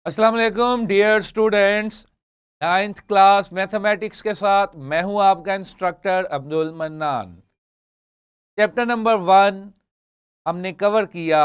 अस्सलाम वालेकुम dear students. Ninth class mathematics के साथ मैं हूं आपका instructor Abdul Mannan. Chapter number 1 हमने कवर किया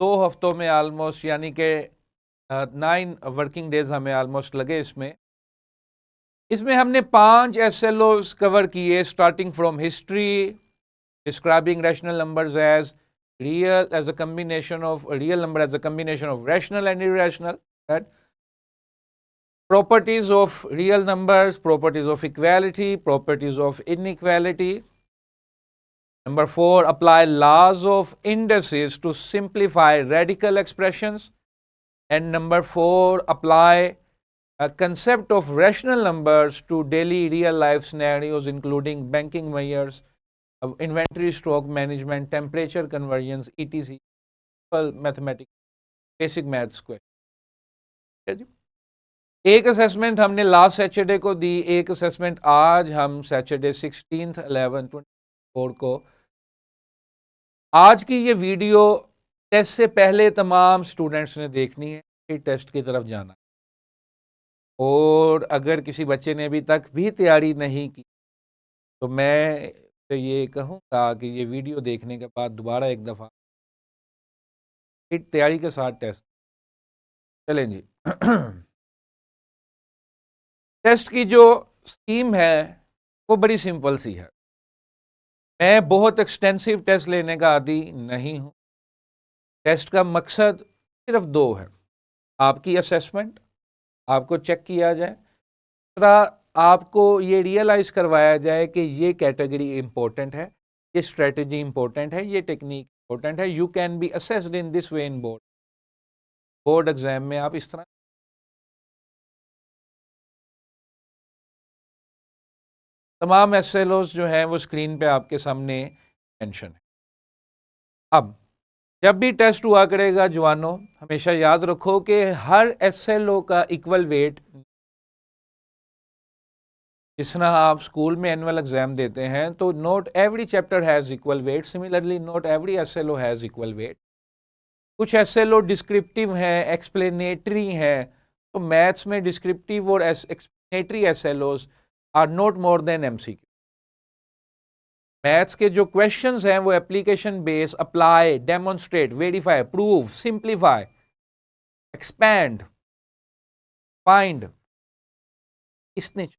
2 हफ्तों में आलमोस्ट, यानी कि 9 वर्किंग डेज हमें आलमोस्ट लगे। इसमें हमने 5 एसएलओस कवर किए, starting from history, describing rational numbers as real as a combination of a real number as a combination of rational and irrational, that properties of real numbers, properties of equality, properties of inequality. Number 4, apply laws of indices to simplify radical expressions. And number 4, apply a concept of rational numbers to daily real life scenarios, including banking measures, inventory stock management, temperature conversions, etc. Mathematics basic maths question. एक assessment हमने last Saturday को दी, एक assessment आज हम Saturday 16/11/24 को। आज की ये वीडियो टेस्ट से पहले तमाम स्टूडेंट्स ने देखनी है, फिर टेस्ट की तरफ जाना। और अगर किसी बच्चे ने अभी तक भी तैयारी नहीं की तो मैं तो ये कहूँगा कि ये वीडियो देखने के बाद दोबारा एक दफ़ा फिर तैयारी के साथ टेस्ट चलें जी। टेस्ट की जो स्कीम है वो बड़ी सिंपल सी है। मैं बहुत एक्सटेंसिव टेस्ट लेने का आदी नहीं हूँ। टेस्ट का मकसद सिर्फ 2 है, आपकी असेसमेंट, आपको चेक किया जाए, तरह आपको ये रियलाइज़ करवाया जाए कि ये कैटेगरी इम्पोर्टेंट है, ये स्ट्रेटजी इम्पोर्टेंट है, ये टेक्निक इम्पोर्टेंट है। You can be assessed in this way in board exam में आप इस तरह। तमाम एसएलओस जो हैं वो स्क्रीन पे आपके सामने मेंशन है। अब जब भी टेस्ट हुआ करेगा जवानों, हमेशा याद रखो कि हर एसएलओ का इक्वल वेट, जिस तरह आप स्कूल में एनुअल एग्जाम देते हैं तो not every chapter has equal weight, similarly not every SLO has equal weight. कुछ एसएलओ डिस्क्रिप्टिव हैं, एक्सप्लेनेटरी हैं, तो मैथ्स में डिस्क्रिप्टिव और explanatory SLOs are not more than MCQ. Maths के जो क्वेश्चंस हैं वो application base, apply, demonstrate, verify, prove, simplify, expand, find, इस नेचर।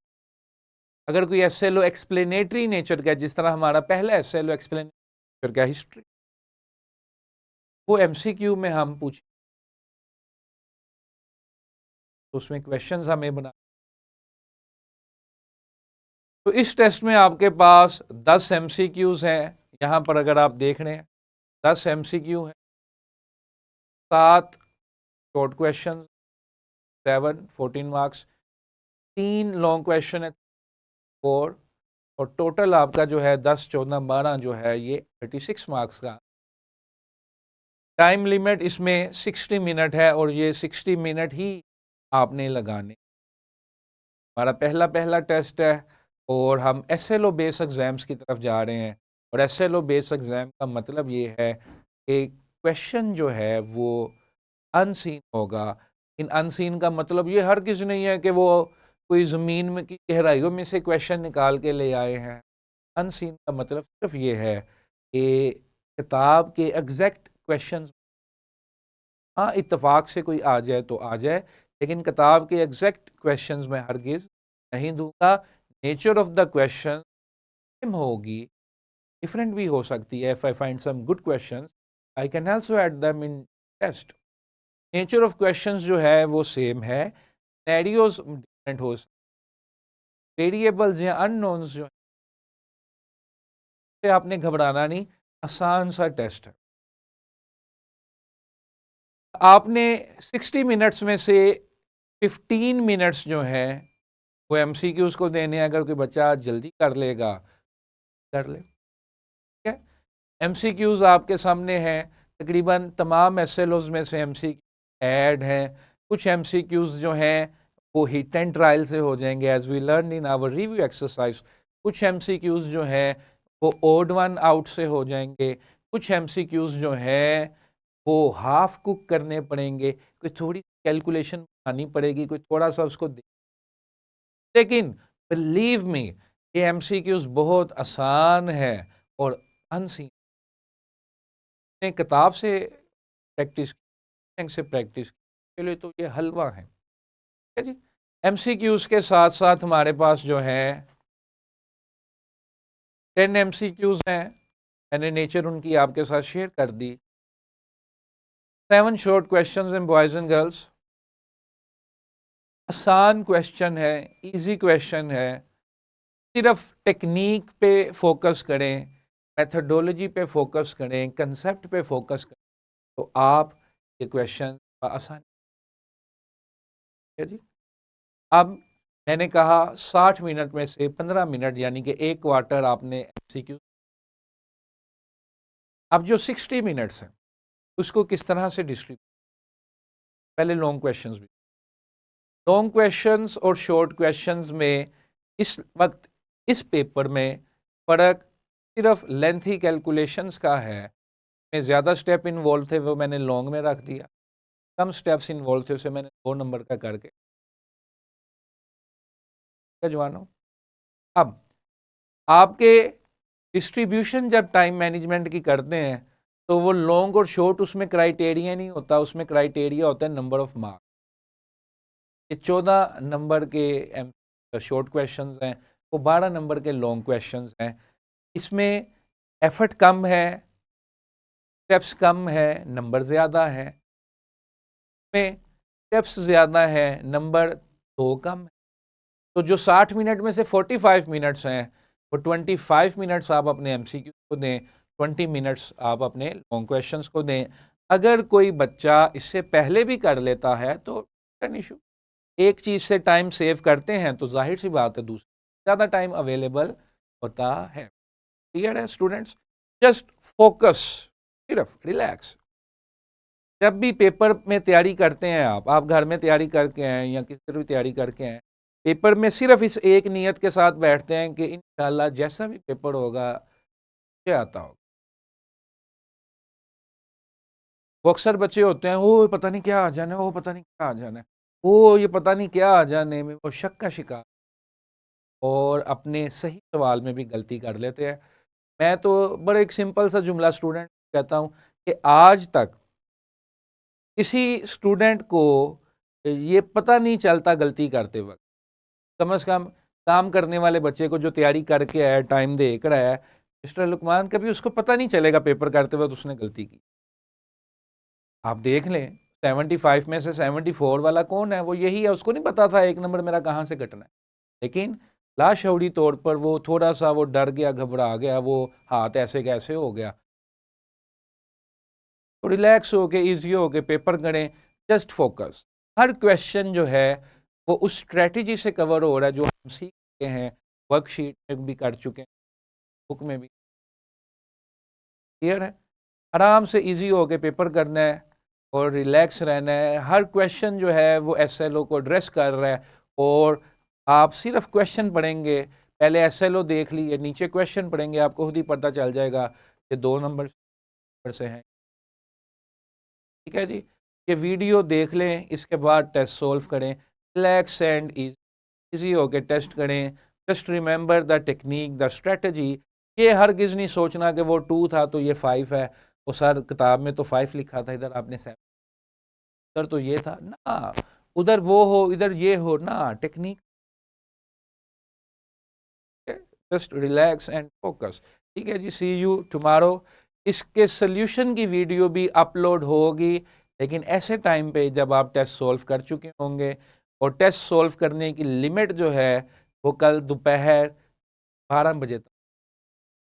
अगर कोई एसएलओ एक्सप्लेनेटरी नेचर का, जिस तरह हमारा पहला एसएलओ एक्सप्लेनेटरी का हिस्ट्री, वो एमसीक्यू में हम पूछें तो उसमें क्वेश्चंस हमें बना। तो इस टेस्ट में आपके पास 10 एमसीक्यूज हैं। यहाँ पर अगर आप देख रहे हैं 10 एमसीक्यू हैं, 7 short question, 7 14 marks, 3 long question है 4, और टोटल आपका जो है 10 14 12 जो है ये 36 मार्क्स का। टाइम लिमिट इसमें 60 मिनट है और ये 60 मिनट ही आपने लगाने। हमारा पहला टेस्ट है और हम एसएलओ बेस एग्ज़ाम्स की तरफ जा रहे हैं। और एसएलओ बेस एग्ज़ाम का मतलब ये है कि क्वेश्चन जो है वो अनसीन होगा। इन अनसीन का मतलब ये हर किसी नहीं है कि वो कोई ज़मीन में की गहराइयों में से क्वेश्चन निकाल के ले आए हैं। अनसीन का मतलब सिर्फ ये है कि किताब के एग्जैक्ट क्वेश्चन, हाँ इत्तेफाक से कोई आ जाए तो आ जाए, लेकिन किताब के एग्जैक्ट क्वेश्चंस मैं हरगिज़ नहीं दूंगा। Nature of the question same होगी, डिफरेंट भी हो सकती है। If I find some good questions I can also add them in test. Nature of questions जो है वो सेम है, सिनेरियोज डिफरेंट हो सकते, वेरिएबल्स या अननोन्स जो है आपने घबराना नहीं, आसान सा टेस्ट है। आपने 60 मिनट्स में से 15 मिनट्स जो है वो एमसीक्यूज को देने हैं। अगर कोई बच्चा जल्दी कर लेगा कर ले, ठीक है। एमसीक्यूज आपके सामने हैं, तकरीबन तमाम एसएलओज में से एमसीक्यू ऐड हैं। कुछ एमसीक्यूज जो हैं वो हिट एंड ट्रायल से हो जाएंगे as we learn in our review exercise. कुछ एमसीक्यूज जो हैं वो ओड वन आउट से हो जाएंगे। कुछ एमसीक्यूज जो हैं वो हाफ कुक करने पड़ेंगे, कोई थोड़ी कैलकुलेशन बनानी पड़ेगी, कोई थोड़ा सा उसको लेकिन बिलीव मी ये एमसीक्यूज बहुत आसान है और अनसीन किताब से प्रैक्टिस से प्रैक्टिस के लिए तो ये हलवा है। ठीक है जी। एमसीक्यूज के साथ साथ हमारे पास जो है 10 एमसीक्यूज हैं, मैंने नेचर उनकी आपके साथ शेयर कर दी। 7 short questions in boys and girls, आसान क्वेश्चन है, इजी क्वेश्चन है, सिर्फ टेक्निक पे फोकस करें, मेथडोलॉजी पे फोकस करें, कंसेप्ट पे फोकस करें तो आप ये क्वेश्चन आसान है जी। अब मैंने कहा 60 मिनट में से 15 मिनट यानी कि एक क्वार्टर आपने एमसीक्यू, अब जो 60 मिनट्स हैं उसको किस तरह से डिस्ट्रीब्यूट, पहले लॉन्ग क्वेश्चंस भी, लॉन्ग क्वेश्चंस और शॉर्ट क्वेश्चंस में इस वक्त इस पेपर में फ़र्क सिर्फ लेंथी कैलकुलेशंस का है। में ज़्यादा स्टेप इन्वॉल्व थे वो मैंने लॉन्ग में रख दिया, कम स्टेप्स इन्वॉल्व थे उसे मैंने 2 नंबर का करके जवानों। अब आपके डिस्ट्रीब्यूशन जब टाइम मैनेजमेंट की करते हैं तो वो लॉन्ग और शॉर्ट उसमें क्राइटेरिया नहीं होता, उसमें क्राइटेरिया होता है नंबर ऑफ मार्क्स। ये 14 नंबर के शॉर्ट क्वेश्चंस हैं, वो 12 नंबर के लॉन्ग क्वेश्चंस हैं। इसमें एफर्ट कम है, स्टेप्स कम है, नंबर ज़्यादा है। में स्टेप्स ज़्यादा है, नंबर 2 कम है। तो जो 60 मिनट में से 45 मिनट्स हैं वो 25 मिनट्स आप अपने एमसीक्यू को दें, 20 मिनट्स आप अपने लॉन्ग क्वेश्चंस को दें। अगर कोई बच्चा इससे पहले भी कर लेता है तो एन इशू, एक चीज़ से टाइम सेव करते हैं तो जाहिर सी बात है दूसरी ज़्यादा टाइम अवेलेबल होता है। क्लियर है स्टूडेंट्स? जस्ट फोकस, सिर्फ रिलैक्स। जब भी पेपर में तैयारी करते हैं आप घर में तैयारी करके आए या किसी तरह भी तैयारी करके आए, पेपर में सिर्फ इस एक नियत के साथ बैठते हैं कि इंशाल्लाह जैसा भी पेपर होगा मुझे आता होगा। वो अक्सर बच्चे होते हैं वो पता नहीं क्या आ जाना है, वो पता नहीं क्या आ जाना है, वो ये पता नहीं क्या आ जाने में वो शक का शिकार और अपने सही सवाल में भी गलती कर लेते हैं। मैं तो बड़ा एक सिंपल सा जुमला स्टूडेंट कहता हूँ कि आज तक किसी स्टूडेंट को ये पता नहीं चलता गलती करते वक्त, कम से कम काम करने वाले बच्चे को जो तैयारी करके आया, टाइम दे कर आया, मिस्टर लुकमान, कभी उसको पता नहीं चलेगा पेपर करते वक्त उसने गलती की। आप देख लें 75 में से 74 वाला कौन है, वो यही है, उसको नहीं पता था एक नंबर मेरा कहाँ से कटना है, लेकिन लाशौरी तौर पर वो थोड़ा सा वो डर गया, घबरा गया, वो हाथ ऐसे कैसे हो गया। तो रिलैक्स होके ईजी होके पेपर करें, जस्ट फोकस। हर क्वेश्चन जो है वो उस स्ट्रेटजी से कवर हो रहा है जो हम सीख चुके हैं, वर्कशीट में भी कर चुके हैं, बुक में भी। क्लियर है? आराम से इजी होके पेपर करना है और रिलैक्स रहना है। हर क्वेश्चन जो है वो एसएलओ को एड्रेस कर रहा है और आप सिर्फ क्वेश्चन पढ़ेंगे, पहले एसएलओ देख लीजिए, नीचे क्वेश्चन पढ़ेंगे, आपको खुद ही पता चल जाएगा कि 2 नंबर से हैं। ठीक है जी। ये वीडियो देख लें, इसके बाद टेस्ट सोल्व करें, रिलैक्स एंड ईजी होके टेस्ट करें। Just remember the technique, the strategy. ये हरगिज़ नहीं सोचना कि वो 2 था तो ये 5 है, वो सर किताब में तो 5 लिखा था, इधर आपने 7, उधर तो ये था ना, उधर वो हो इधर ये हो ना, technique. Just relax and focus. ठीक है जी, सी यू टुमारो। इसके सोल्यूशन की वीडियो भी अपलोड होगी, लेकिन ऐसे टाइम पे जब आप टेस्ट सॉल्व कर चुके होंगे, और टेस्ट सॉल्व करने की लिमिट जो है वो कल दोपहर 12 बजे तक,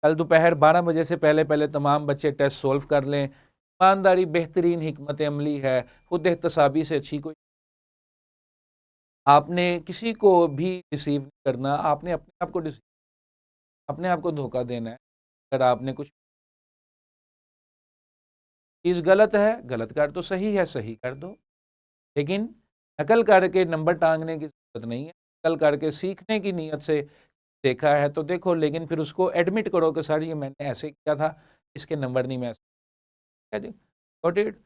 कल दोपहर 12 बजे से पहले पहले तमाम बच्चे टेस्ट सॉल्व कर लें। ईमानदारी बेहतरीन हिकमत अमली है, खुद एहतसाबी से अच्छी कोई, आपने किसी को भी रिसीव नहीं करना, आपने अपने आप को अपने आप को धोखा देना है। अगर आपने कुछ चीज़ गलत है, गलत कर दो, सही है, सही कर दो, लेकिन नकल करके नंबर टाँगने की ज़रूरत नहीं है। नकल करके सीखने की नीयत से देखा है तो देखो, लेकिन फिर उसको एडमिट करो कि सर ये मैंने ऐसे किया था, इसके नंबर नहीं मैं ऐसे, ठीक है जी। Got it.